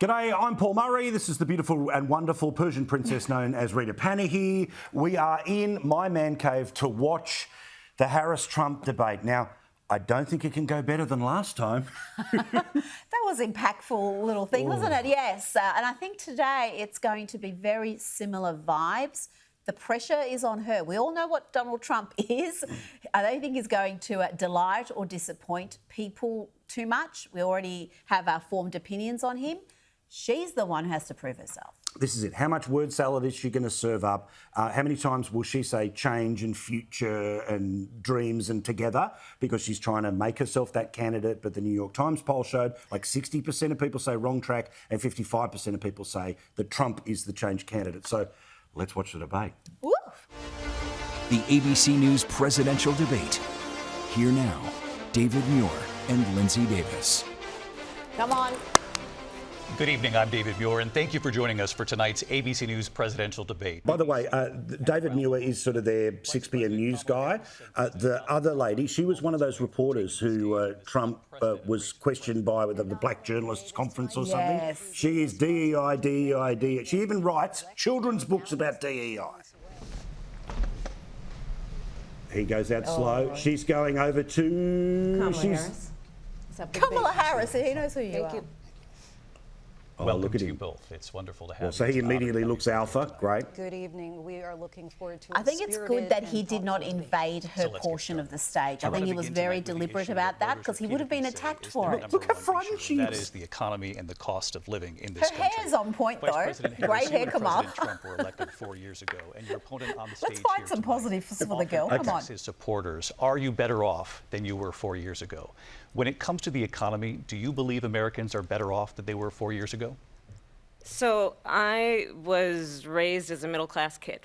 G'day, I'm Paul Murray. This is the beautiful and wonderful Persian princess known as Rita Panahi. We are in my man cave to watch the Harris-Trump debate. Now, I don't think it can go better than last time. That was an impactful little thing, wasn't it? Yes. And I think today it's going to be very similar vibes. The pressure is on her. We all know what Donald Trump is. I don't think he's going to delight or disappoint people too much. We already have our formed opinions on him. She's the one who has to prove herself. This is it. How much word salad is she going to serve up? How many times will she say change and future and dreams and together? Because she's trying to make herself that candidate. But the New York Times poll showed like 60% of people say wrong track and 55% of people say that Trump is the change candidate. So let's watch the debate. Woo. The ABC News presidential debate. Here now, David Muir and Lindsay Davis. Come on. Good evening, I'm David Muir, and thank you for joining us for tonight's ABC News presidential debate. By the way, David Muir is sort of their 6 p.m. news guy. The other lady, she was one of those reporters who Trump was questioned by with the Black Journalists Conference or something. Yes. She is DEI, DEI, DEI. She even writes children's books about DEI. He goes out slow. She's going over to... Kamala Harris. He knows who you are. Oh, Welcome look at to him. you both. It's wonderful to have Well, you. so he It's an honor immediately to have looks you. alpha. Great. Good evening. We are looking forward to I think it's good that he did not invade her So let's get portion of started. the stage. I I think he wanna was begin very tonight with the deliberate issue about that that voters because he would have been repeatedly say attacked is for the it. number Look how one frightened issue, she and that is. is the economy and the cost of living in this Her country. hair's on point, Vice though. President Great Harris, hair, you and Kamala. President Trump were elected 4 years ago, and your opponent on the stage Let's find here some tonight positives for the often girl. Come on. asks his supporters, are you better off than you were 4 years ago? When it comes to the economy, do you believe Americans are better off than they were 4 years ago? So I was raised as a middle-class kid,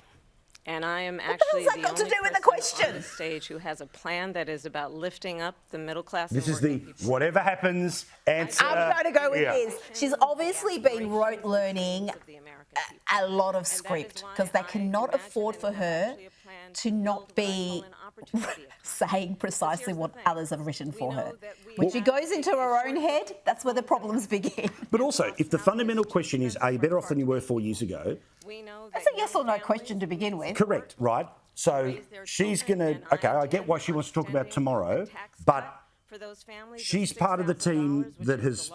and I am actually hell's that the got to only do with the person on question? the stage who has a plan that is about lifting up the middle class. This and is the working people. whatever happens answer. I'm going to go with Yeah. this. She's obviously been rote learning Of the American people. a lot of And that is script why because they I cannot imagine afford it for was her actually a plan to build not what I be call an opportunity economy. saying precisely Here's the what thing. others have written We for know her. that we When she have goes into a her own short- head, that's where the problems begin. But also, if the fundamental question is, are you better off than you were 4 years ago? We know That's that a yes young or no families question to begin with. Correct, right? So she's going to, okay, I get why she wants to talk about tomorrow, but she's part of the team that has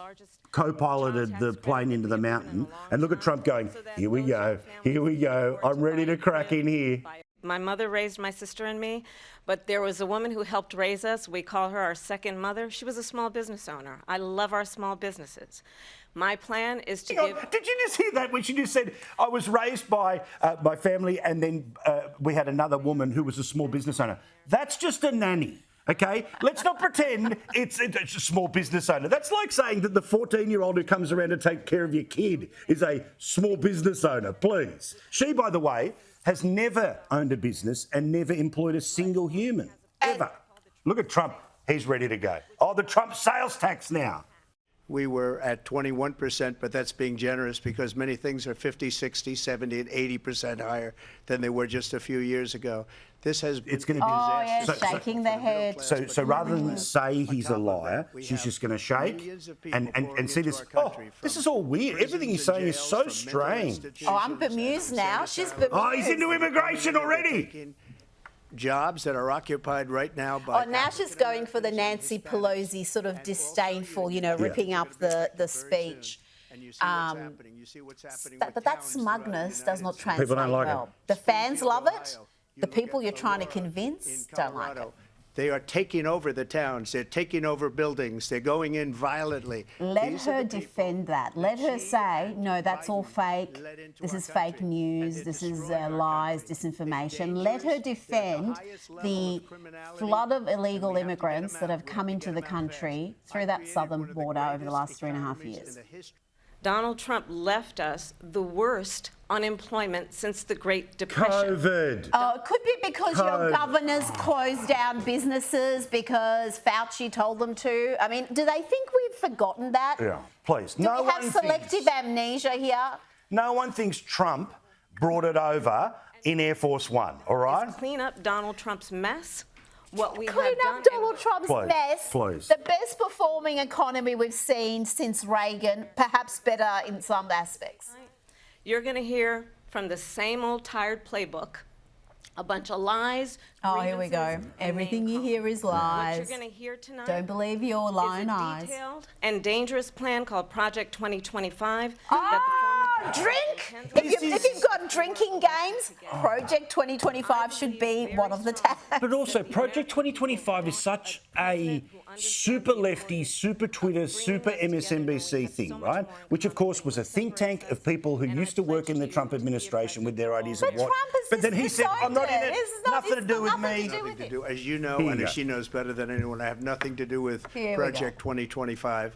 co-piloted the plane into the mountain. And look at Trump going, here we go, I'm ready to crack in here. My mother raised my sister and me, but there was a woman who helped raise us. We call her our second mother. She was a small business owner. I love our small businesses. My plan is to Hang on, give... did you just hear that when she just said, I was raised by my family and then we had another woman who was a small business owner? That's just a nanny. Okay, let's not pretend it's a small business owner. That's like saying that the 14-year-old who comes around to take care of your kid is a small business owner, please. She, by the way, has never owned a business and never employed a single human, ever. Look at Trump. He's ready to go. Oh, the Trump sales tax now. We were at 21%, but that's being generous because many things are 50, 60, 70, and 80% higher than they were just a few years ago. This has been It's going to be Oh, yeah, So- shaking their head. So rather than say he's a liar, she's just going to shake and see this. Oh, this is all weird. Everything he's saying is so strange. Oh, I'm bemused now. She's bemused. Oh, he's into immigration already. jobs that are occupied right now by... Oh, now she's going for the Nancy Pelosi sort of disdainful, ripping up the speech. And you see what's happening. You see what's happening with But that towns throughout the smugness does not United translate People don't like it. well. The fans love it. Ohio. You The look people at you're trying to Aurora convince in don't like it. Colorado. They are taking over the towns. They're taking over buildings. They're going in violently. Let These are her the people defend that. Let her she say, and no, that's all Biden fake. led into This our is fake country, news. and This they're is destroying our lies, country. disinformation. They're Let her dangerous. They're at the defend highest level the of criminality, flood of and illegal we have to get immigrants them that out. have We come have to into get the them out country fast. through I that created southern one of the border over the greatest last 3.5 economies years. in the history. Donald Trump left us the worst unemployment since the Great Depression. COVID. Oh, it could be because your COVID. governors closed down businesses because Fauci told them to. I mean, do they think we've forgotten that? Yeah, please. Do we have selective amnesia here? No one thinks Trump brought it over in Air Force One, all right? Clean up Donald Trump's mess, what we Clean have up done. Donald Trump's Please, mess. please. The best performing economy we've seen since Reagan, perhaps better in some aspects. You're going to hear from the same old tired playbook. A bunch of lies. Oh, here we go. grievances, and Everything name you hear calling. is lies. What you're going to hear tonight Don't believe your lying is a eyes. detailed and dangerous plan called Project 2025. Drink! If you've got drinking games, Project 2025 should be one of the tabs. But also, Project 2025 is such a super lefty, super Twitter, super MSNBC thing, right? Which, of course, was a think tank of people who used to work in the Trump administration with their ideas of But what. Trump has But then he said, I'm not in it. Nothing to do with me. Nothing to do, as you know, Here you and go. as she knows better than anyone, I have nothing to do with Here we Project 2025.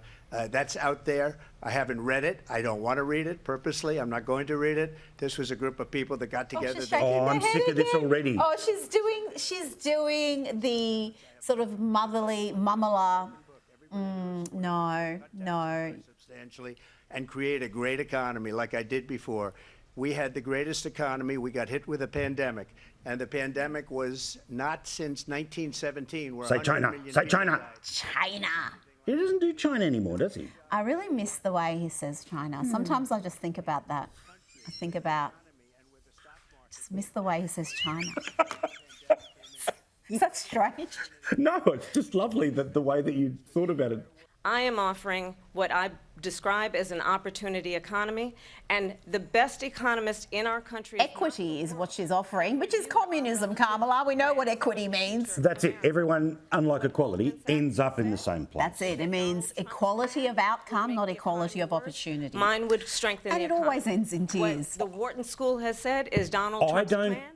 That's out there. I haven't read it. I don't want to read it purposely. I'm not going to read it. This was a group of people that got together. She's They shaking Oh, her I'm head sick of this again. already. Oh, she's doing the sort of motherly, mummala. No. substantially and create a great economy like I did before. We had the greatest economy. We got hit with a pandemic, and the pandemic was not since 1917. Where Say 100 China. million Say people China. died. China. He doesn't do China anymore, does he? I really miss the way he says China. Sometimes I just think about that. I think about, just miss the way he says China. Is that strange? No, it's just lovely that the way that you thought about it. I am offering what I describe as an opportunity economy, and the best economist in our country. Equity is what she's offering, which is communism, Kamala. We know what equity means. That's it. Everyone, unlike equality, ends up in the same place. That's it. It means equality of outcome, not equality of opportunity. Mine would strengthen And the it economy. always ends in tears. What the Wharton School has said is Donald I Trump's don't plan. think.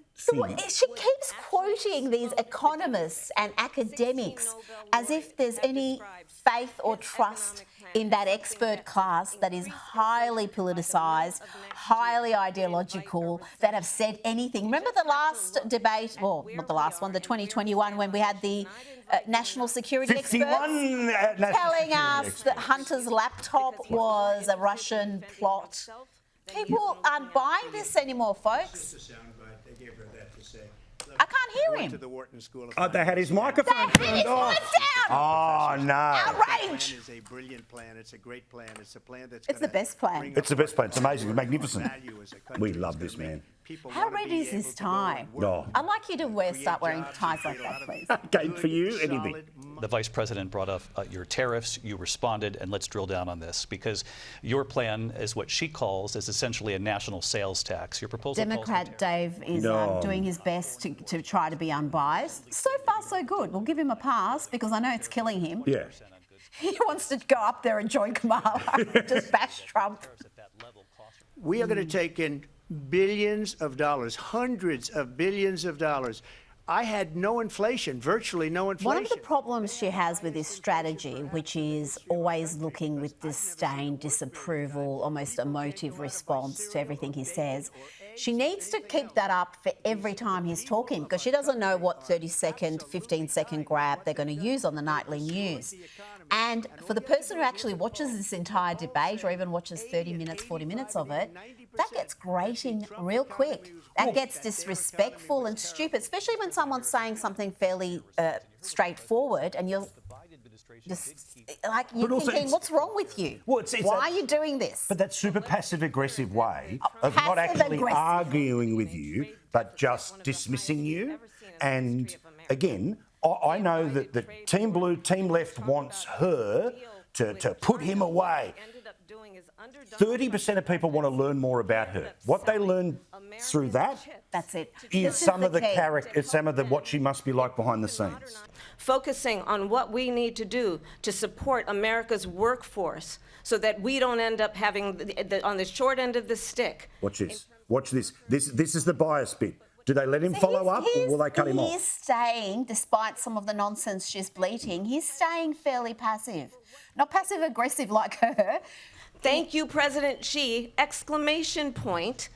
She keeps quoting these economists and academics as if there's any faith or trust in that expert class that is highly politicised, highly ideological, that have said anything. Remember the last debate, well, not the last one, the 2021, when we had the national security 51 experts national telling security us experts. that Hunter's laptop was a Russian plot. People aren't buying this anymore, folks. Just a soundbite. They gave her that to say. I can't hear Went to him. the Wharton School of Oh, they had his microphone That hit his turned off. mic down. Oh, no. Outrage. It's a brilliant plan. It's a great plan. It's a plan that's It's the gonna best plan. bring It's the best plan. It's amazing. It's magnificent. value as a country. We It's love gonna this make man. people How wanna red be is this able to go tie? and work. No. I'd like you to start wearing Create ties jobs like and that, create please. a lot of Okay, for you, good, anything. solid The vice president brought up your tariffs. You responded, and let's drill down on this because your plan is what she calls is essentially a national sales tax. Your proposal calls for Democrat Dave is No. doing his best to try to be unbiased. So far, so good. We'll give him a pass because I know it's killing him. Yeah. He wants to go up there and join Kamala, just bash Trump. We are going to take in billions of dollars, hundreds of billions of dollars. I had no inflation, virtually no inflation. One of the problems she has with this strategy, which is always looking with disdain, disapproval, almost emotive response to everything he says, she needs to keep that up for every time he's talking because she doesn't know what 30-second, 15-second grab they're going to use on the nightly news. And for the person who actually watches this entire debate or even watches 30 minutes, 40 minutes of it, that gets grating real quick. That gets disrespectful and stupid, especially when someone's saying something fairly straightforward and you're just like, you're But also thinking, it's- what's wrong with you? Well, it's Why that- are you doing this? But that super passive-aggressive way of not actually Passive-aggressive. arguing with you, but just dismissing you. And again, I know that the Team Blue, Team Left wants her to put him away. 30% of people want to learn more about her. What they learn through that That's it. is This some of the key. character, some of the what she must be like behind the scenes. Focusing on what we need to do to support America's workforce so that we don't end up having on the short end of the stick. Watch this. Watch this. This is the bias bit. Do they let him follow up or will they cut him He's off? staying, despite some of the nonsense she's bleating, he's staying fairly passive. Not passive aggressive like her. Thank you, President Xi, exclamation point,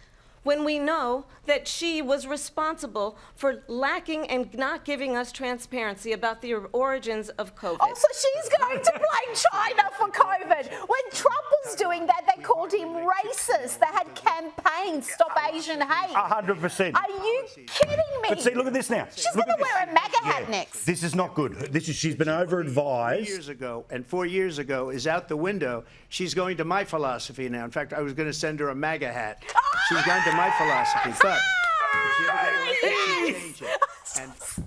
when we know that Xi was responsible for lacking and not giving us transparency about the origins of COVID. Oh, so she's going to blame China for COVID. When Trump was doing that, they called him racist. They had campaigns, Stop Asian Hate. 100%. Are you kidding me. But see, look at this now. She's Look going at to wear a this. MAGA hat Yeah. next. This is not good. She's been over-advised. 4 years ago and 4 years ago is out the window. She's going to my philosophy now. In fact, I was going to send her a MAGA hat. She's going to my philosophy, but if she ever gets elected, she'll change it,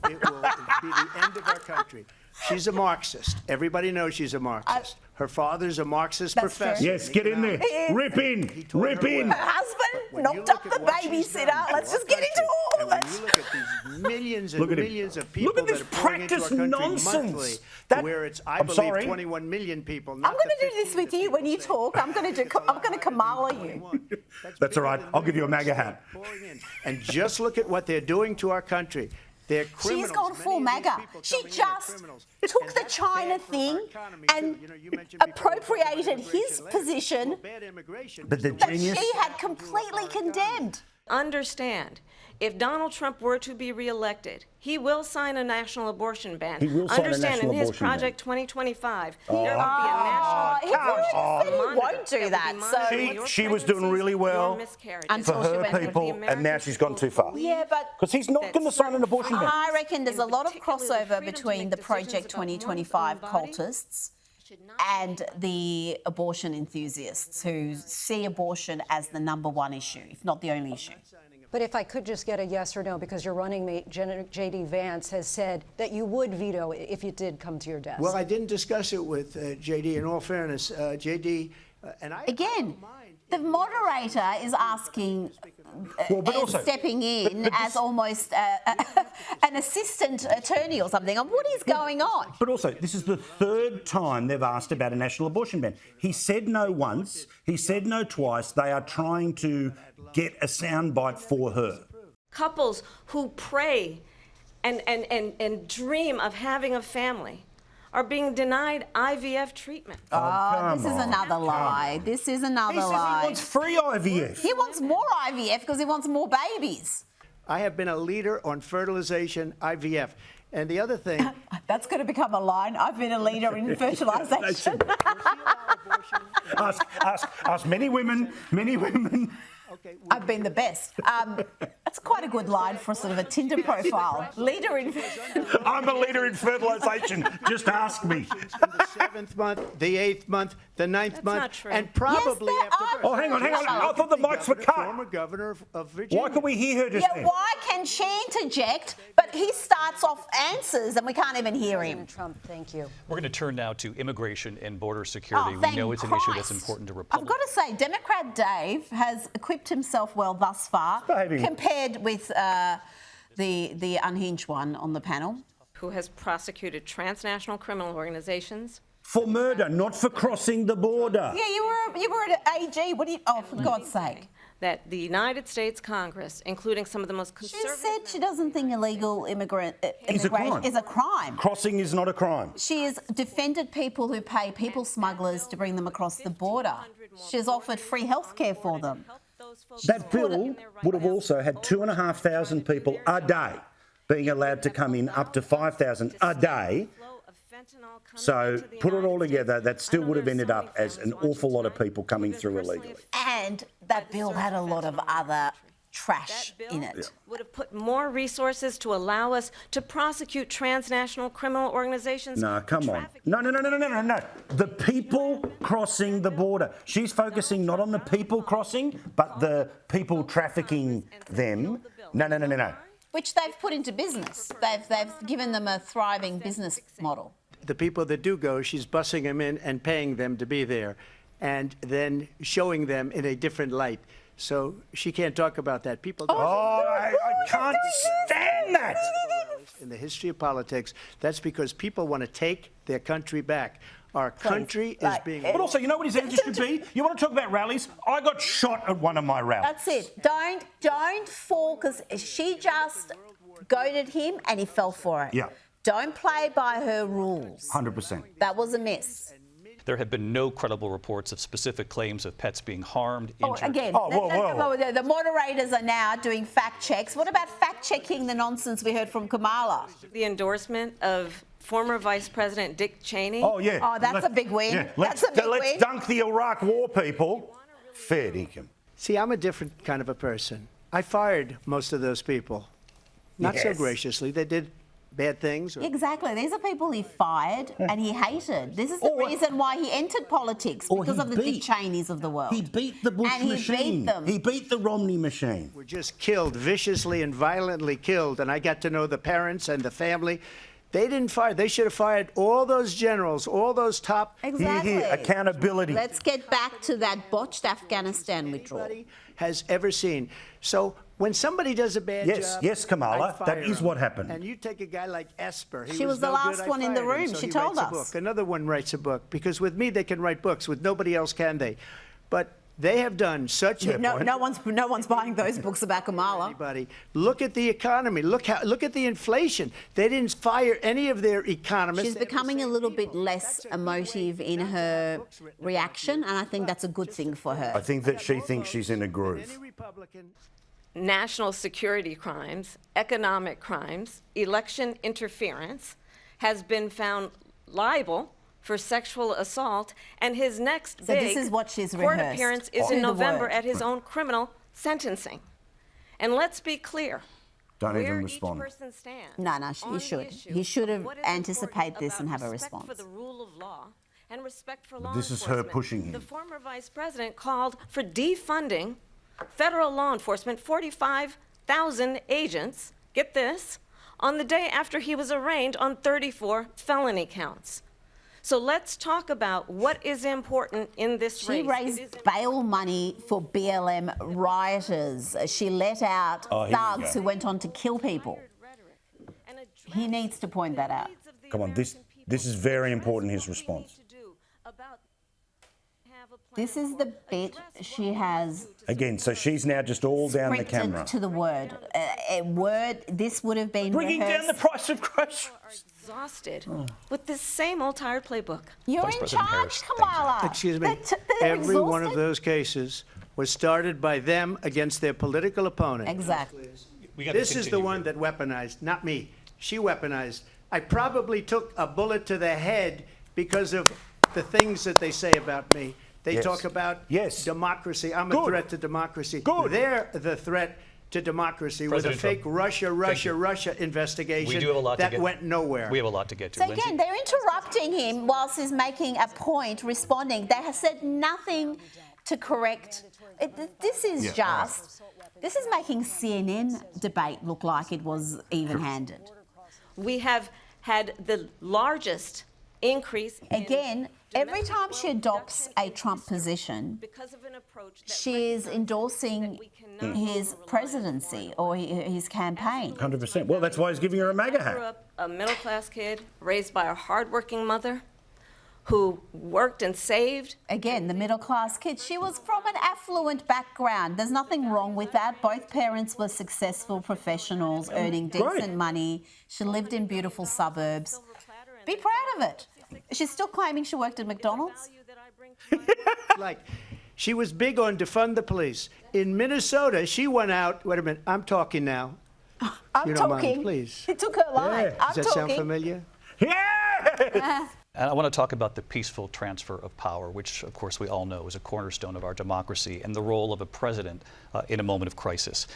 and it will be the end of our country. She's a Marxist. Everybody knows she's a Marxist. Her father's a Marxist That's professor. true. Yes, get in there. Rip in. He taught Rip her in. well. Her husband When you knocked look up at the what she's done babysitter. to Let's our just get into country, all of and when it. you look at these millions and Look at him. millions of Look people at this that are pouring into our practice country nonsense. monthly, That- where it's, I I'm believe, sorry. 21 million people. I'm not going the to do this 15 with that you when people you say. talk. I'm going to Kamala you. That's all right. I'll give you a MAGA hat. And just look at what they're doing to our country. They're criminals. She's gone full Many of these MAGA. people She coming in are just criminals. took And the that's China bad for our thing economy, and too. You know, you mentioned before we talked about appropriated immigration his later. position Well, bad immigration But is the way that genius- she had completely condemned. Understand, if Donald Trump were to be reelected, he will sign a national abortion ban. He will sign a Understand, national in his abortion ban. Project 2025, there will be a national. He already said he won't do that. So She was doing really well Until for she her went with people, and now she's gone too far. yeah, but Because he's not going to sign an abortion ban. I reckon there's a lot of crossover between the Project 2025 cultists and the abortion enthusiasts who see abortion as the #1 issue, if not the only issue. But if I could just get a yes or no, because your running mate, J.D. Vance, has said that you would veto it if it did come to your desk. Well, I didn't discuss it with J.D. In all fairness, J.D. And I Again, don't mind. the moderator is asking, but also- stepping in as almost an assistant attorney or something. What is going on? But also, this is the third time they've asked about a national abortion ban. He said no once, he said no twice. They are trying to get a soundbite for her. Couples who pray and dream of having a family are being denied IVF treatment. Oh, this is another lie. This is another He says he lie. wants free IVF. He wants more IVF because he wants more babies. I have been a leader on fertilization, IVF. And the other thing, That's going to become a line. I've been a leader in fertilisation. Ask many women. okay, I've been the best. That's quite a good line for sort of a Tinder profile. Leader in. I'm a leader in fertilisation. Just ask me. in the 7th month, the 8th month, the 9th month, not true. and probably Yes, there after are. birth. Oh, hang on. I thought the mics were cut. Former governor of Virginia. Why could we hear her just Yeah, then? why can she interject? But he starts off answers and we can't even hear him. President Trump, thank you. We're going to turn now to immigration and border security. Oh, we thank know it's an issue that's Christ. important to I've Republicans. got to say, Democrat Dave has equipped himself well thus far, Behaving. compared with the unhinged one on the panel. Who has prosecuted transnational criminal organizations. For murder, not for crossing the border. Yeah, you were at AG. What do you? Oh, for God's sake! That the United States Congress, including some of the most She conservative... said she doesn't think illegal immigration Is a crime. is a crime. Crossing is not a crime. She has defended people who pay people smugglers to bring them across the border. She has offered free healthcare for them. That bill would have also had 2,500 people a day being allowed to come in, up to 5,000 a day. So put it all together, that still would have ended up as an awful lot of people coming through illegally. And that bill had a lot of other trash in it. Would have put more resources to allow us to prosecute transnational criminal organizations. No, come on. No. The people crossing the border. She's focusing not on the people crossing, but the people trafficking them. No. Which they've put into business. They've given them a thriving business model. The people that do go, she's bussing them in and paying them to be there, and then showing them in a different light. So she can't talk about that. People don't. Oh, I can't stand that. In the history of politics, that's because people want to take their country back. Our country is being. But also, you know what his answer should be? You want to talk about rallies? I got shot at one of my rallies. That's it. Don't fall, because she just goaded him and he fell for it. Yeah. Don't play by her rules. 100%. That was a miss. There have been no credible reports of specific claims of pets being harmed, injured. Again, whoa. the moderators are now doing fact checks. What about fact checking the nonsense we heard from Kamala? The endorsement of former Vice President Dick Cheney. Oh, yeah. Oh, that's a big win. Yeah. That's a big let's win. dunk the Iraq war, people. Fair dinkum. See, I'm a different kind of a person. I fired most of those people. not so Yes. graciously. They did bad things. Exactly. These are people he fired and he hated. This is the reason why he entered politics, because of the Dick Cheneys of the world. He beat the Bush And he machine. beat them. He beat the Romney machine. Were just killed, viciously and violently killed. And I got to know the parents and the family. They didn't fire. They should have fired all those generals, all those top. Exactly. Here, accountability. Let's get back to that botched Afghanistan withdrawal. Anybody has ever seen. So when somebody does a bad Yes, job, yes, Kamala, I fire that is him. what happened. And you take a guy like Esper. He She was the no last good, I one in the fired him, room. so She he told writes a us. book. Another one writes a book, because with me they can write books. With nobody else can they? But they have done such a No one's buying those books about Kamala. Anybody. Look at the economy. Look at the inflation. They didn't fire any of their economists. She's They have the becoming a same little people. bit less That's a good emotive way in not to her have books written about reaction, you. and I think that's a good thing for her. I think that she thinks she's in a groove. Any Republican. National security crimes, economic crimes, election interference, has been found liable for sexual assault, and his next So big this is what she's court rehearsed. appearance is To in the November word. at his own criminal sentencing. And let's be clear. Don't where even each respond. person stands No, he on the should. issue He should of have what is anticipated important this and about have a respect response. for the rule of law and respect for law This is her enforcement. pushing him. The former vice president called for defunding federal law enforcement, 45,000 agents, get this, on the day after he was arraigned on 34 felony counts. So let's talk about what is important in this She race. It raised is bail money for BLM rioters. She let out here we thugs go. who went on to kill people. He needs to point that out. Come on, this is very important, his response. This is the bit she has Again, so she's now just all down the camera. scripted to the word. A word, this would have been Bringing down rehearsed. the price of groceries. Exhausted with this same old tired playbook. You're Vice in President charge, Harris, thank you. Kamala. Excuse me. They're Every one of exhausted. those cases was started by them against their political opponent. Exactly. We gotta This is the continue one here. that weaponized, not me. She weaponized. I probably took a bullet to the head because of the things that they say about me. They Yes. talk about Yes. democracy. I'm a Good. threat to democracy. Good. They're the threat to democracy President with a fake Trump, Russia investigation We do have a lot that to get. went nowhere. We have a lot to get to. So Lindsay? again, they're interrupting him whilst he's making a point, responding. They have said nothing to correct. This is this is making CNN debate look like it was even-handed. We have had the largest increase in Again, every domestic time she well adopts reduction a in Trump history position, because of an approach that she is recognizes endorsing that we cannot his rely on presidency or his campaign. 100%. Well, that's why he's giving her a MAGA I grew hat. up a middle-class kid raised by a hardworking mother who worked and saved. Again, the middle-class kid. She was from an affluent background. There's nothing wrong with that. Both parents were successful professionals earning decent money. She lived in beautiful suburbs. Be proud of it. She's still claiming she worked at McDonald's. Like, she was big on defund the police. In Minnesota, she went out. Wait a minute, I'm talking now. I'm You don't mind, talking. please. It took her line. Yeah. I'm Does that sound talking. familiar? Yeah! And I want to talk about the peaceful transfer of power, which, of course, we all know is a cornerstone of our democracy, and the role of a president in a moment of crisis.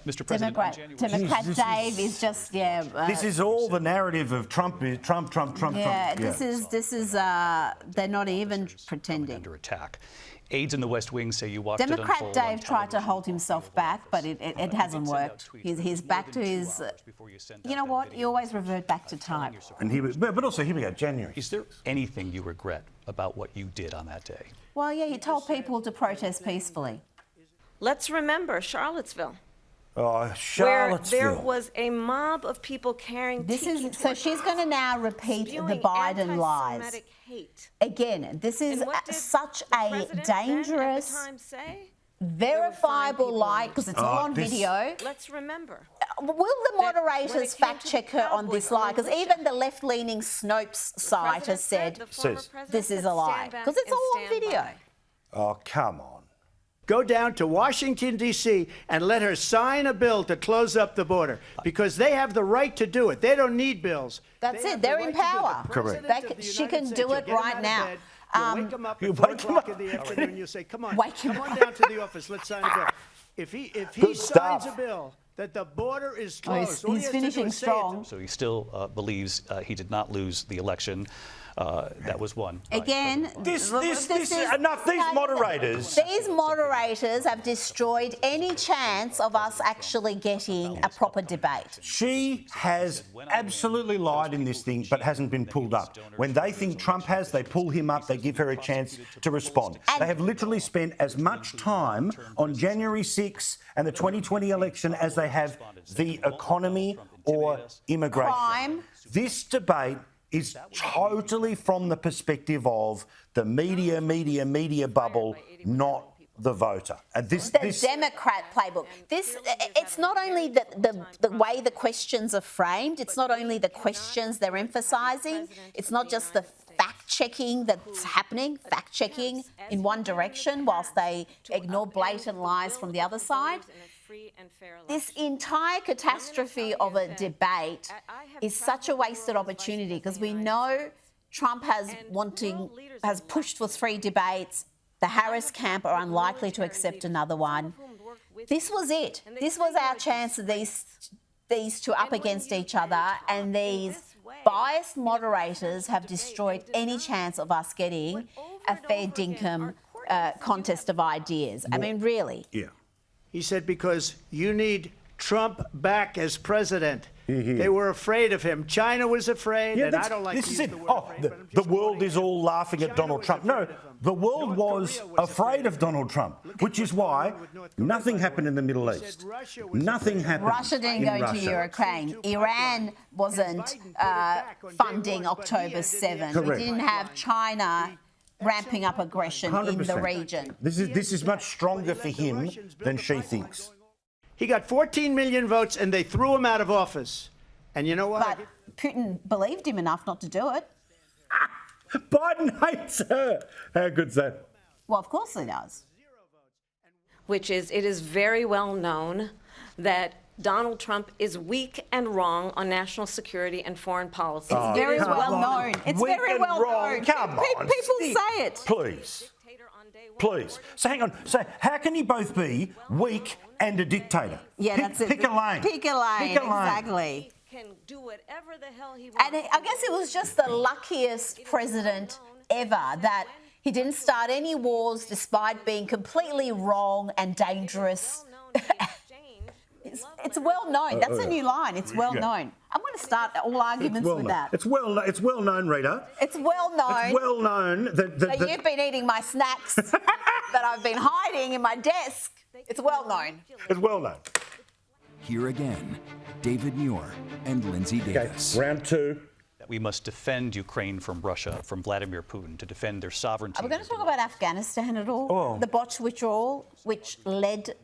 Mr. President, on January Democrat This Dave is just This is all the narrative of Trump, Trump. yeah. This is they're not even pretending. under attack. Aides in the West Wing say you watched it Democrat unfold on Dave tried to television hold himself back, but it hasn't worked. He's back to his. You know what? You always revert back to type. And he was, but also here we go, January. Is there anything you regret about what you did on that day? Well, yeah, he told people to protest peacefully. Let's remember Charlottesville, Oh, where Charlottesville. there was a mob of people carrying This tiki is so torches, she's going to now repeat the spewing Biden lies. anti-Semitic hate. Again, this is And what did such the a president then at the dangerous, time say? verifiable people lie in because it's all on this- video. Let's remember. Will the when moderators it came fact to check the her on Cowboy this lie? Because coalition, even the left-leaning Snopes site has said the former Says- president this is said, a lie "Stand back because it's and all on stand video. by." Oh, come on. Go down to Washington, D.C., and let her sign a bill to close up the border because they have the right to do it. They don't need bills. That's They it. have the They're right in to do it. The power. President They of can- the she United can States, do you'll it get 'em right out of now. bed, you wake him up You at 4 wake him o'clock up. in the afternoon, you say, come on, Wake him come on up. down to the office, let's sign a bill. If he Good signs a stuff. bill that the border is Oh, closed. All he he's has to do finishing is say it. strong. So he still believes he did not lose the election. That was won. by Again, President This is enough. These moderators. These moderators have destroyed any chance of us actually getting a proper debate. She has absolutely lied in this thing, but hasn't been pulled up. When they think Trump has, they pull him up, they give her a chance to respond. They have literally spent as much time on January 6th and the 2020 election as they have the economy or immigration. Crime. This debate is totally from the perspective of the media bubble, not the voter. And this Democrat playbook. It's not only the way the questions are framed, it's not only the questions they're emphasising, it's not just the fact-checking that's happening, fact-checking in one direction whilst they ignore blatant lies from the other side. This entire catastrophe of a debate is such a wasted opportunity because we know Trump has pushed for 3 debates. The Harris camp are unlikely to accept another one. This was it. This was our chance of these two up against each other, and these biased moderators have destroyed any chance of us getting a fair dinkum contest of ideas. I mean, really. Yeah. He said, because you need Trump back as president. They were afraid of him. China was afraid, and I don't like this to is use it. the word Oh, afraid, the, but I'm the just world quoting is all laughing at China Donald was Trump. No, afraid of him. the world was North Korea was afraid of Donald Trump, Look at which is what's why going on with North Korea, nothing by the happened in the way. Middle He said East. Russia was Nothing afraid. happened. Russia didn't in go to Russia. Ukraine. Iran wasn't funding October 7. We Correct. didn't have China ramping up aggression in the 100%. region. This is much stronger for him than she thinks. He got 14 million votes, and they threw him out of office. And you know what? But Putin believed him enough not to do it. Biden hates her. How good's that? Well, of course he does. Which is, it is very well known that Donald Trump is weak and wrong on national security and foreign policy. It's very come well on. known. It's Weak very and well wrong. known. Come on, People Steve. say it. Please. Please. So hang on. So how can you both be weak and a dictator? Yeah, that's it. Pick a lane. Pick a lane, Pick a lane. He exactly. can do whatever the hell he wants. And I guess it was just the luckiest president ever that he didn't start any wars despite being completely wrong and dangerous. It's well known. That's a new line. It's well known. I'm going to start all arguments with that. It's well known, Rita. It's well known. It's well known that that you've been eating my snacks that I've been hiding in my desk. It's well known. it's well known. Here again, David Muir and Lindsay Okay, Davis. round 2. that we must defend Ukraine from Russia, from Vladimir Putin, to defend their sovereignty. Are we going to talk about Afghanistan at all? Oh. The botched withdrawal, which led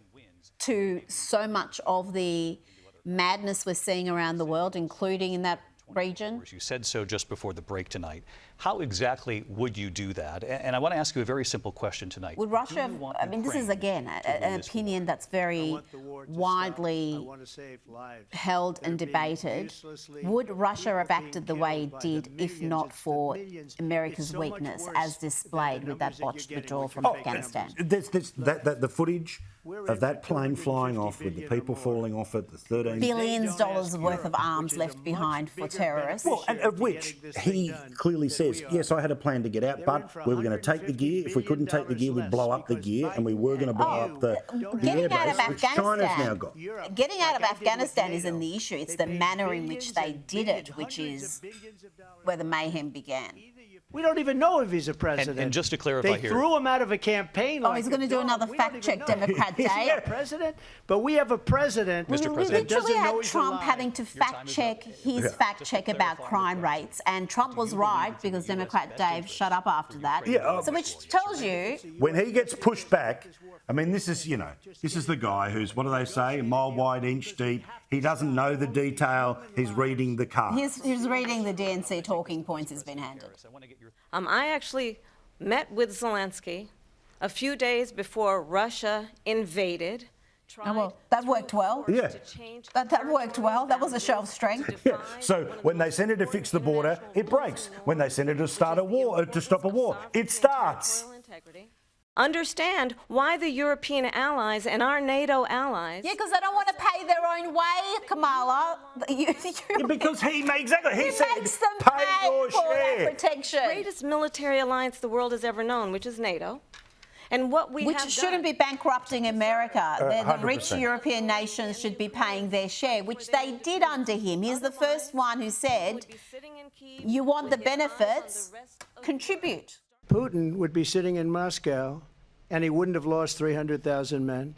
to so much of the madness we're seeing around the world, including in that region. You said so just before the break tonight. How exactly would you do that? And I want to ask you a very simple question tonight. Would Russia, I mean, this is again an opinion that's very widely held and debated. Would Russia have acted the way it did if not for America's weakness as displayed with that botched withdrawal from Afghanistan? There's the footage of that plane flying off with the people falling off it, the 13 Billions dollars worth of arms left behind for terrorists. Well, and of which he clearly says, yes, I had a plan to get out, but we were going to take the gear. If we couldn't take the gear, we'd blow up the gear, and we were going to blow up the Getting out of airbase, which China's now Afghanistan. got. Getting out of Afghanistan isn't the issue. It's the manner in which they did it, which is where the mayhem began. We don't even know if he's a president. And just to clarify they here- threw him out of a campaign. Oh, like he's going to a do dog. another We don't fact even check, know. Democrat He's Day. not a president, but we have a president. Mr. We President. that literally doesn't know had he's Trump alive. having to fact check his fact check about crime rates, and Trump was right because Democrat Dave shut up after that. Yeah, So which tells you When he gets pushed back, I mean, this is the guy who's, what do they say, a mile wide, inch deep. He doesn't know the detail. He's reading the card. he's reading the DNC talking points he's been handed. I actually met with Zelensky a few days before Russia invaded. Oh, well, that worked well. Yeah. That worked well. That was a show of strength. Yeah. So when they send it to fix the border, it breaks. When they send it to start a war, to stop a war, it starts. understand why the European allies and our NATO allies. Yeah, because they don't want to pay their own way, Kamala. Because he makes them pay pay your for share. that protection. Greatest military alliance the world has ever known, which is NATO. And what we Which have shouldn't done, be bankrupting America. The rich 100%. European nations should be paying their share, which they did under him. He's the first one who said, you want the benefits, contribute. Putin would be sitting in Moscow, and he wouldn't have lost 300,000 men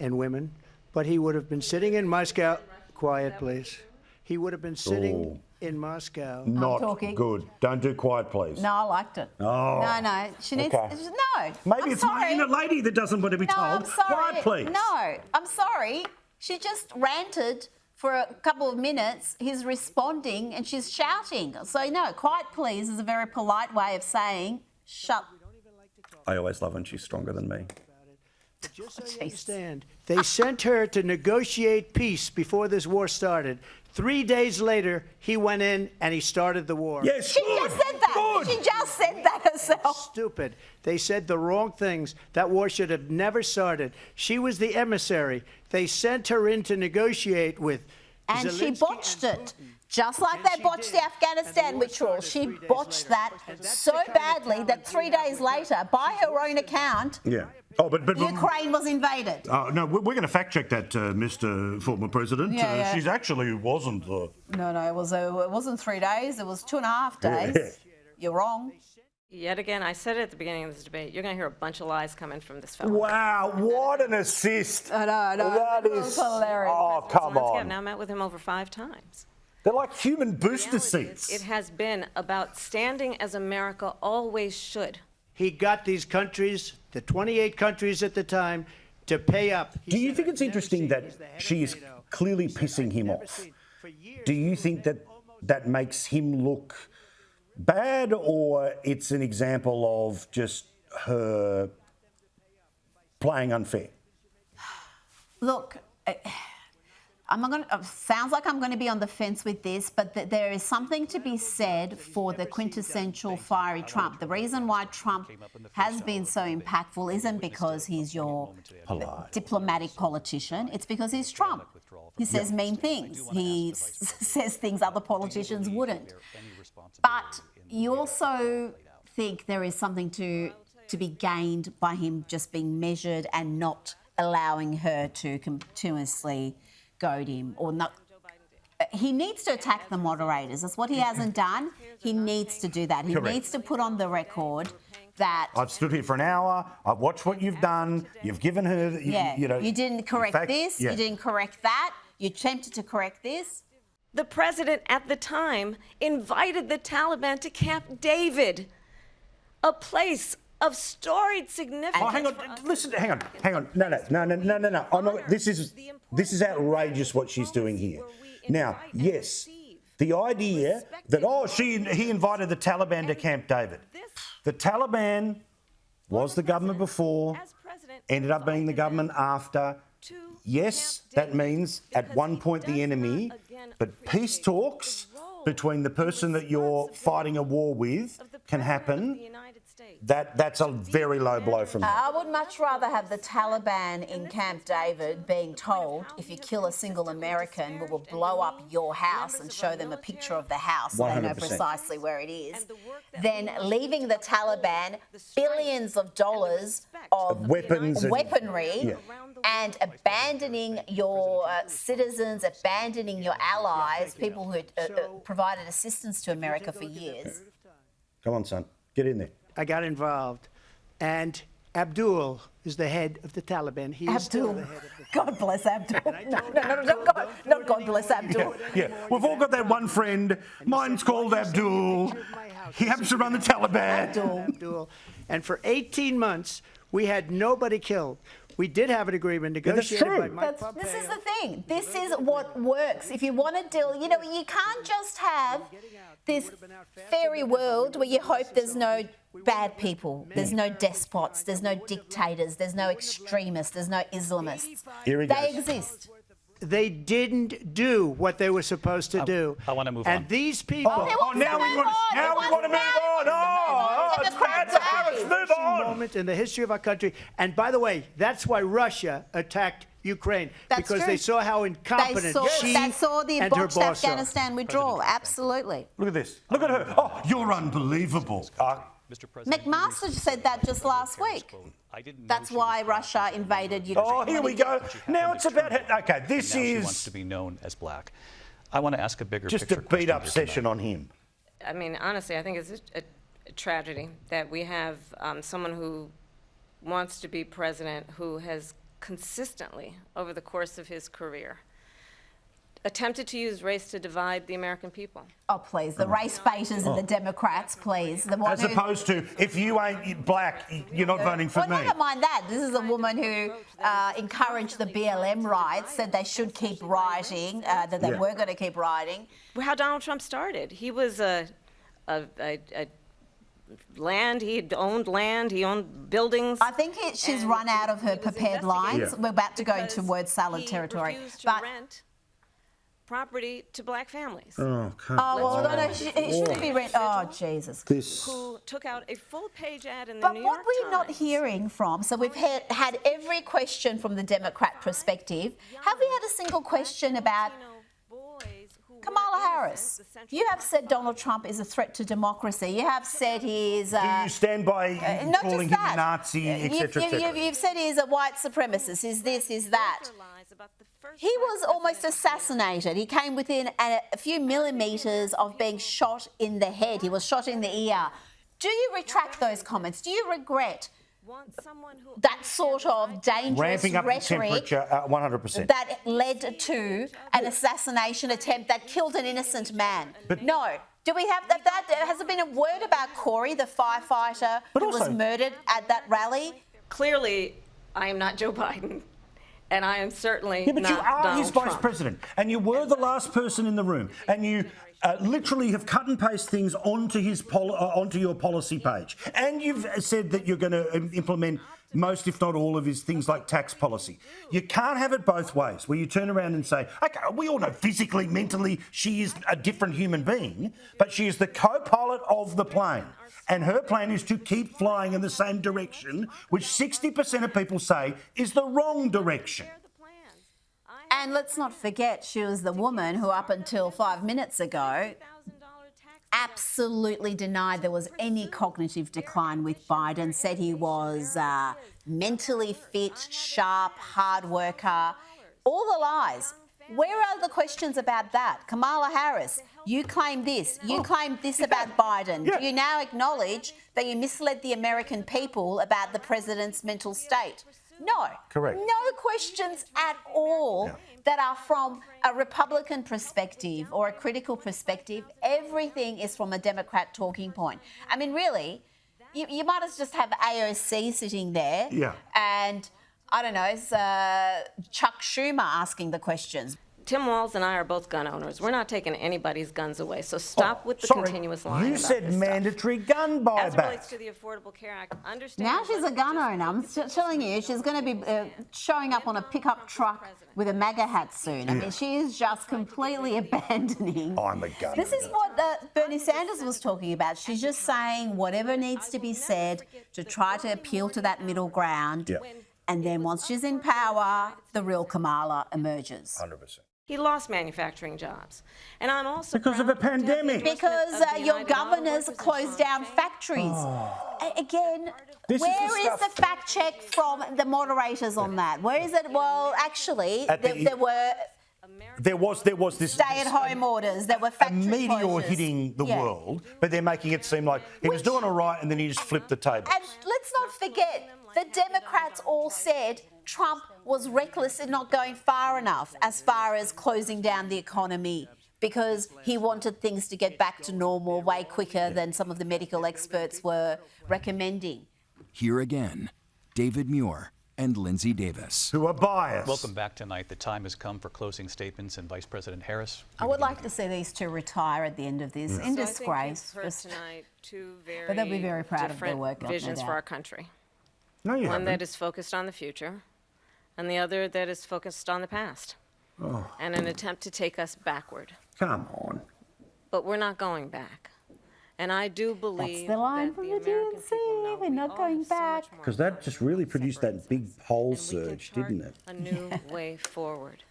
and women, but he would have been sitting in Moscow. Quiet, please. He would have been sitting in Moscow. Not talking. good. Don't do quiet, please. No, I liked it. Oh. No. She needs. Okay. No. Maybe I'm it's sorry. my inner lady that doesn't want to be No, told. I'm sorry. Quiet, please. No, I'm sorry. She just ranted for a couple of minutes. He's responding and she's shouting. So, no, quiet, please is a very polite way of saying shut. I always love when she's stronger than me. But just so you understand, they sent her to negotiate peace before this war started. 3 days later, he went in and he started the war. Yes, She good. just said that. Good. She just said that herself. Stupid. They said the wrong things. That war should have never started. She was the emissary. They sent her in to negotiate with And she Zelensky botched and it. Putin. Just like And they she botched did. the Afghanistan And the war withdrawal. started She 3 days botched later. that And that's so the kind of badly that talent 3 we have days with her. later, by her own account, Yeah. Oh, but Ukraine was invaded. no, we're going to fact check that, Mr. Former President. Yeah. She's actually wasn't. No, it wasn't 3 days. It was 2.5 days. Yeah. You're wrong. yet again, I said it at the beginning of this debate, you're going to hear a bunch of lies coming from this fellow. Wow, what an assist! I know. That It was is hilarious. Oh, come Zelensky, I've on! now met with him over 5 times. They're like human booster Reality is, seats. it has been about standing as America always should. He got these countries, the 28 countries at the time, to pay up. He Do you said, think "I've it's never interesting seen-" that He's the head of she is NATO. clearly He said, pissing "I've him never off? seen-" For years, Do you think that that makes him look bad, or it's an example of just her playing unfair? Look, sounds like I'm going to be on the fence with this, but there is something to be said for the quintessential fiery Trump. The reason why Trump has been so impactful isn't because he's your diplomatic politician. It's because he's Trump. He says mean things. He says things other politicians wouldn't. But you also think there is something to be gained by him just being measured and not allowing her to continuously goad him or not. He needs to attack the moderators. That's what he hasn't done. He needs to do that. He Correct. needs to put on the record that I've stood here for an hour. I've watched what you've done. You've given her, you didn't correct this. yeah. You didn't correct that. You attempted to correct this. The president at the time invited the Taliban to Camp David, a place of storied significance. Oh, hang on. Listen, hang on. No. I'm not, this is outrageous what she's doing here. Now, yes, the idea that, he invited the Taliban to Camp David. The Taliban was the government before, ended up being the government after. Yes, that means at one point the enemy, but peace talks between the person that you're fighting a war with can happen. That's a very low blow from her. I would much rather have the Taliban in Camp David being told, if you kill a single American, we will blow up your house and show them a picture of the house so they know 100%. precisely where it is, than leaving the Taliban billions of dollars of Weapons and- weaponry Yeah. and abandoning your citizens, abandoning your allies, people who provided assistance to America for years. Come on, son. Get in there. I got involved, and Abdul is the head of the Taliban. He is still Abdul. the head of the God bless Abdul. No, Don't not God do bless anyone Abdul. anymore. Yeah, we've all got that one friend. Mine's called Abdul. He happens to run the Taliban. Abdul. And for 18 months, we had nobody killed. We did have an agreement negotiated true. by Mike Pompeo. This is the thing. This is what works. If you want to deal, you can't just have this fairy world where you hope there's no bad people, there's no despots, there's no dictators, there's no extremists, there's no Islamists. Here he They goes. exist. They didn't do what they were supposed to do. I wanna move and on. And these people... They Oh, now we want to move on. Democrats Harris, move on. moment in the history of our country. And by the way, that's why Russia attacked Ukraine, That's because true. they saw how incompetent she they saw the and her botched boss are. Afghanistan withdrawal. Absolutely. Look at this. Look at her. Oh, you're unbelievable. Mr. President, McMaster said that just last week. That's why Russia invaded Ukraine. Oh, here we go. Now it's about her. Okay, this She is wants to be known as black. I want to ask a bigger just picture a beat up question here session tonight. on him. I mean, honestly, I think it's a tragedy that we have someone who wants to be president who has consistently, over the course of his career, attempted to use race to divide the American people. Oh, please. The race baiters and the Democrats, please. The one As opposed to, if you ain't black, you're not voting for well, me. never mind that. This is a woman who encouraged the BLM riots, said they should keep rioting, that they were going to keep rioting. How Donald Trump started. He was he owned buildings. I think she's run out of her he was prepared lines. investigated We're about to go into because word salad he territory. refused to rent property to black families. Oh, well, no, it shouldn't be rent. Oh, Jesus. Who took out a full-page ad in the But New what York we're not Times. hearing from, so we've had every question from the Democrat perspective. Have we had a single question about Kamala Harris? You have said Donald Trump is a threat to democracy. You have said he is... Do you stand by not calling just him that. a Nazi, etc., etc.? You've said he is a white supremacist, is this, is that. He was almost assassinated. He came within a few millimetres of being shot in the head. He was shot in the ear. Do you retract those comments? Do you regret that sort of dangerous Ramping up the rhetoric temperature, 100%. that led to an assassination attempt that killed an innocent man? No. Do we have that? Has there been a word about Corey, the firefighter who was murdered at that rally? Clearly, I am not Joe Biden. And I am certainly Yeah, but you not are Donald his vice Trump. president, and you were the last person in the room, and you literally have cut and paste things onto onto your policy page, and you've said that you're going to implement most, if not all, of his things like tax policy. You can't have it both ways, where you turn around and say, okay, we all know physically, mentally, she is a different human being, but she is the co-pilot of the plane. And her plan is to keep flying in the same direction, which 60% of people say is the wrong direction. And let's not forget, she was the woman who, up until 5 minutes ago, absolutely denied there was any cognitive decline with Biden, said he was mentally fit, sharp, hard worker, all the lies. Where are the questions about that? Kamala Harris, you claim this, you claim this about Biden. Do you now acknowledge that you misled the American people about the president's mental state? No. Correct. No questions at all that are from a Republican perspective or a critical perspective. Everything is from a Democrat talking point. I mean, really, you might as just have AOC sitting there and, I don't know, it's Chuck Schumer asking the questions. Tim Walz and I are both gun owners. We're not taking anybody's guns away, so stop with the continuous lying You about said this mandatory gun stuff. As it buyback. relates to the Affordable Care Act, understand... Now she's a gun owner. I'm telling you, she's going to be showing up on a pickup truck with a MAGA hat soon. I mean, she is just completely abandoning. I'm a gun This is what Bernie Sanders was talking about. She's just saying whatever needs to be said to try to appeal to that middle ground. Yeah. And then once she's in power, the real Kamala emerges. 100%. He lost manufacturing jobs. And I'm also Because of a pandemic. Because your governors closed down factories. Again, This is where the is stuff- the fact check from the moderators on that? Where is it? Well, actually, there were There was this stay-at-home orders. There were factory meteor closures. hitting the world, but they're making it seem like he was doing all right, and then he just flipped the table. And let's not forget, the Democrats all said Trump was reckless in not going far enough as far as closing down the economy because he wanted things to get back to normal way quicker than some of the medical experts were recommending. Here again, David Muir and Lindsay Davis. Who are biased. Welcome back tonight. The time has come for closing statements, and Vice President Harris. I would like to see these two retire at the end of this in disgrace. I think you've heard tonight two very But they'll be very proud of their different work, I've no visions for doubt. our country. No, you One haven't. that is focused on the future, and the other that is focused on the past, and an attempt to take us backward. Come on. But we're not going back. And I do believe the line that from the the American people DNC. know We're we not all going have so much back. more Because that love just really for produced that big differences, poll and we can surge, chart didn't it? A new way forward.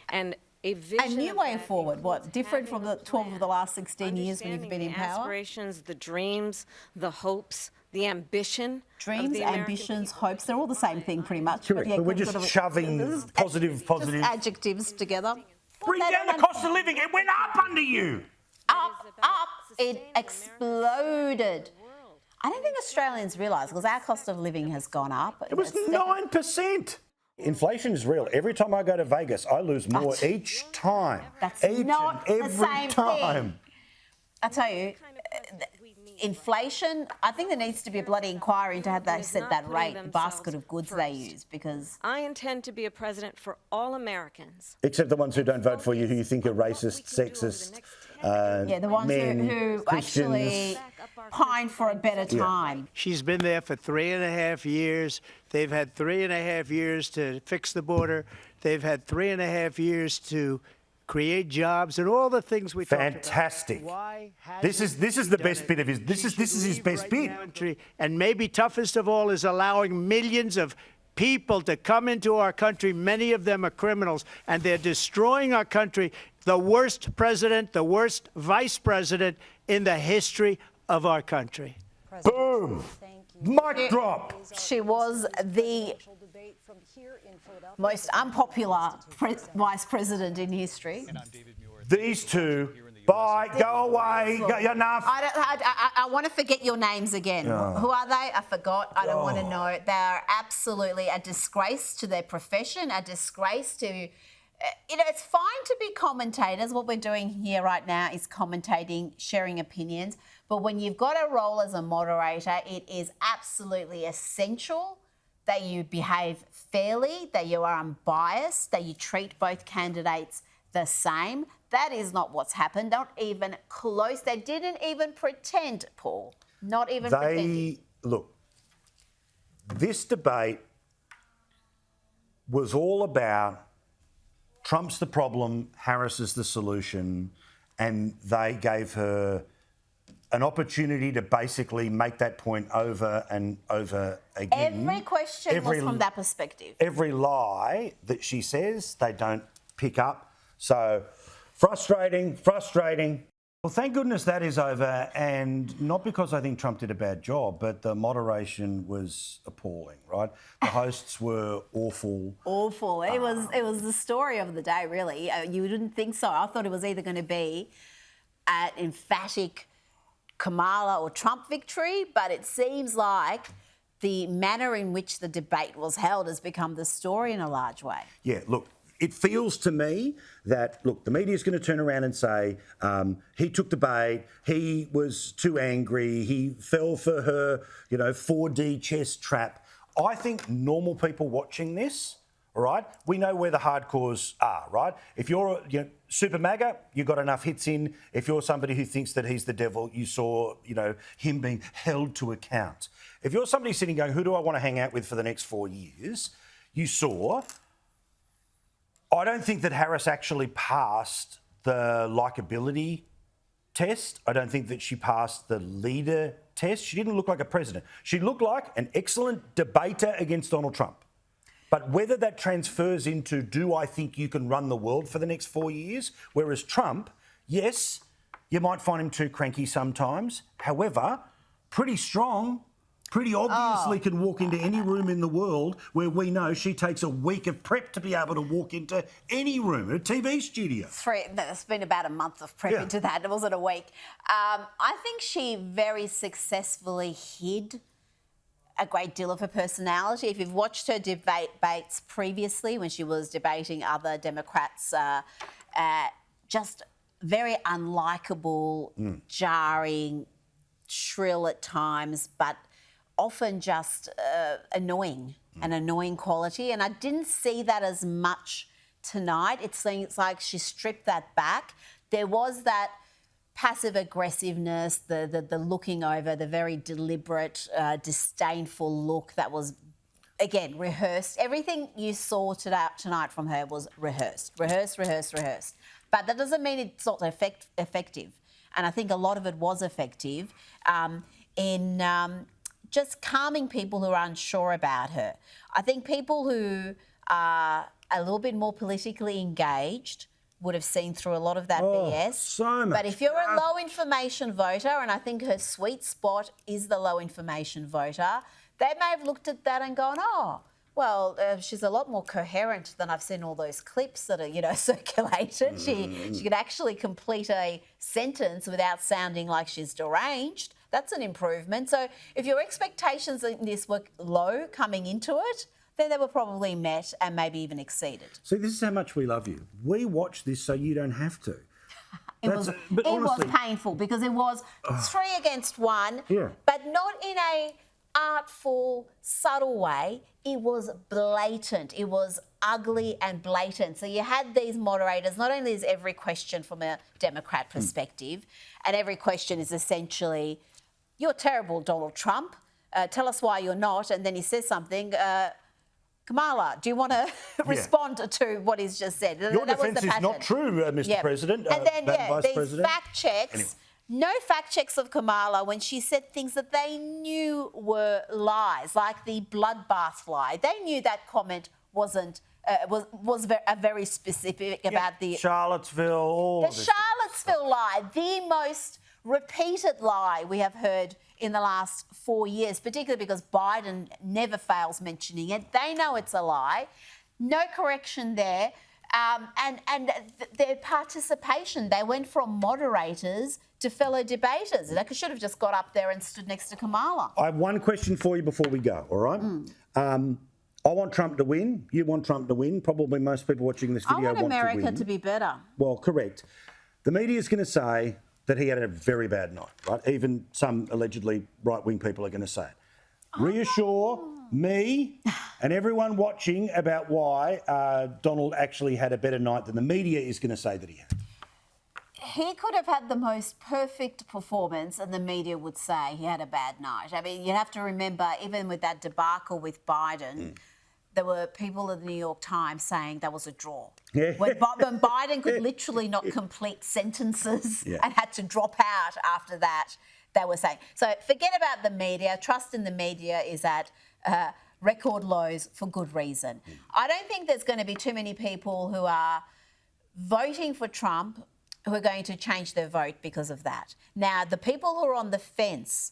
And a A vision new of way that forward. What? includes Different from having the a 12 of the plan, last 16 years when you've been in understanding the power? aspirations, the dreams, the hopes, the ambition. of Dreams, the American ambitions, people. hopes, they're all the same thing pretty much. Correct, but we're just sort of- shoving this is positive. Just adjectives together. Bring They down the don't cost of living. It went up under you. up. It exploded. I don't think Australians realise because our cost of living has gone up. It was 9%. Inflation is real. Every time I go to Vegas, I lose more each time. That's each not and the every same time. thing. I tell you, inflation. I think there needs to be a bloody inquiry into how they set that rate, the basket of goods they use, because I intend to be a president for all Americans. Except the ones who don't vote for you, who you think are racist, sexist, yeah, the ones men, who Christians. actually pine for a better time. She's been there for 3.5 years. They've had 3.5 years to fix the border. They've had 3.5 years to create jobs and all the things we talked about. Fantastic. Why This is the best bit of his. This is his best bit. And maybe toughest of all is allowing millions of people to come into our country. Many of them are criminals, and they're destroying our country. The worst president, the worst vice president in the history of our country. Boom. Mic drop. She was the most unpopular vice president in history. These two. Bye. Go away. Enough. I want to forget your names again. Who are they? I forgot. I don't want to know. They are absolutely a disgrace to their profession, a disgrace to... it's fine to be commentators. What we're doing here right now is commentating, sharing opinions. But when you've got a role as a moderator, it is absolutely essential that you behave fairly, that you are unbiased, that you treat both candidates the same. That is not what's happened. Not even close. They didn't even pretend, Paul. Not even pretending. Look, this debate was all about Trump's the problem, Harris is the solution, and they gave her an opportunity to basically make that point over and over again. Every question was from that perspective. Every lie that she says, they don't pick up. So frustrating. Well, thank goodness that is over, and not because I think Trump did a bad job, but the moderation was appalling, right? The hosts were awful. Awful. It was the story of the day, really. You didn't think so. I thought it was either going to be an emphatic Kamala or Trump victory, but it seems like the manner in which the debate was held has become the story in a large way. Yeah, look, it feels to me that, look, the media is going to turn around and say he took the bait, he was too angry, he fell for her, 4D chess trap. I think normal people watching this, all right, we know where the hardcores are, right? If you're Super MAGA, you got enough hits in. If you're somebody who thinks that he's the devil, you saw, him being held to account. If you're somebody sitting going, who do I want to hang out with for the next 4 years? You saw... I don't think that Harris actually passed the likability test. I don't think that she passed the leader test. She didn't look like a president. She looked like an excellent debater against Donald Trump. But whether that transfers into, do I think you can run the world for the next 4 years? Whereas Trump, yes, you might find him too cranky sometimes. However, pretty strong, pretty obviously can walk into any room in the world where we know she takes a week of prep to be able to walk into any room, a TV studio. There's been about a month of prep into that. It wasn't a week. I think she very successfully hid a great deal of her personality. If you've watched her debates previously when she was debating other Democrats, just very unlikable, jarring, shrill at times, but often just annoying, an annoying quality. And I didn't see that as much tonight. It seems like she stripped that back. There was that passive aggressiveness, the looking over, the very deliberate, disdainful look that was, again, rehearsed. Everything you saw tonight from her was rehearsed. But that doesn't mean it's not effective. and I think a lot of it was effective in just calming people who are unsure about her. I think people who are a little bit more politically engaged would have seen through a lot of that BS. So much but if you're a low information voter, and I think her sweet spot is the low information voter, they may have looked at that and gone, oh, well, she's a lot more coherent than I've seen all those clips that are, circulated. She could actually complete a sentence without sounding like she's deranged. That's an improvement. So if your expectations in this were low coming into it, then they were probably met and maybe even exceeded. See, this is how much we love you. We watch this so you don't have to. It was painful because it was 3 against 1, but not in a artful, subtle way. It was blatant. It was ugly and blatant. So you had these moderators, not only is every question from a Democrat perspective, and every question is essentially, you're terrible, Donald Trump. Tell us why you're not. And then he says something, Kamala, do you want to respond to what he's just said? Your defence is not true, Mr. President. And then, Vice these President. fact checks. No fact checks of Kamala when she said things that they knew were lies, like the bloodbath lie. They knew that comment wasn't very specific about the Charlottesville. All the Charlottesville lie, the most repeated lie we have heard in the last 4 years, particularly because Biden never fails mentioning it. They know it's a lie. No correction there. And their participation, they went from moderators to fellow debaters. They should have just got up there and stood next to Kamala. I have one question for you before we go, all right? I want Trump to win. You want Trump to win. Probably most people watching this video want America to win. to be better. Well, correct. The media is going to say that he had a very bad night, right? Even some allegedly right-wing people are going to say it. Reassure me and everyone watching about why Donald actually had a better night than the media is going to say that he had. He could have had the most perfect performance and the media would say he had a bad night. I mean, you have to remember, even with that debacle with Biden, there were people in the New York Times saying that was a draw. Yeah. When Biden could literally not complete sentences and had to drop out after that, they were saying. So forget about the media. Trust in the media is at record lows for good reason. I don't think there's going to be too many people who are voting for Trump who are going to change their vote because of that. Now, the people who are on the fence,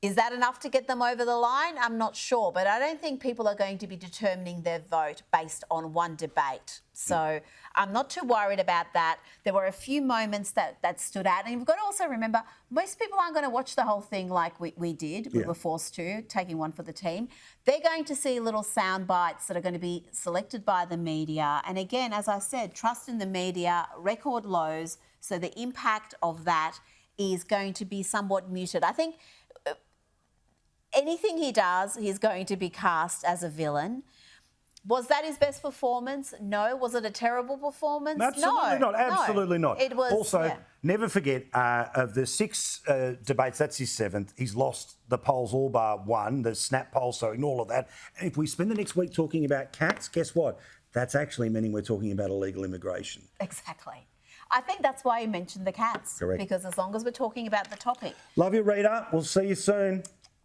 is that enough to get them over the line? I'm not sure, but I don't think people are going to be determining their vote based on one debate. So I'm not too worried about that. There were a few moments that stood out. And you've got to also remember, most people aren't going to watch the whole thing like we did. We were forced to, taking one for the team. They're going to see little sound bites that are going to be selected by the media. And again, as I said, trust in the media, record lows. So the impact of that is going to be somewhat muted. I think anything he does, he's going to be cast as a villain. Was that his best performance? No. Was it a terrible performance? Absolutely not. Absolutely not. It was. Also, never forget, of the 6 debates, that's his 7th. He's lost the polls all bar one, the snap poll, so ignore all of that. And if we spend the next week talking about cats, guess what? That's actually meaning we're talking about illegal immigration. Exactly. I think that's why you mentioned the cats. Correct. Because as long as we're talking about the topic. Love you, Rita. We'll see you soon.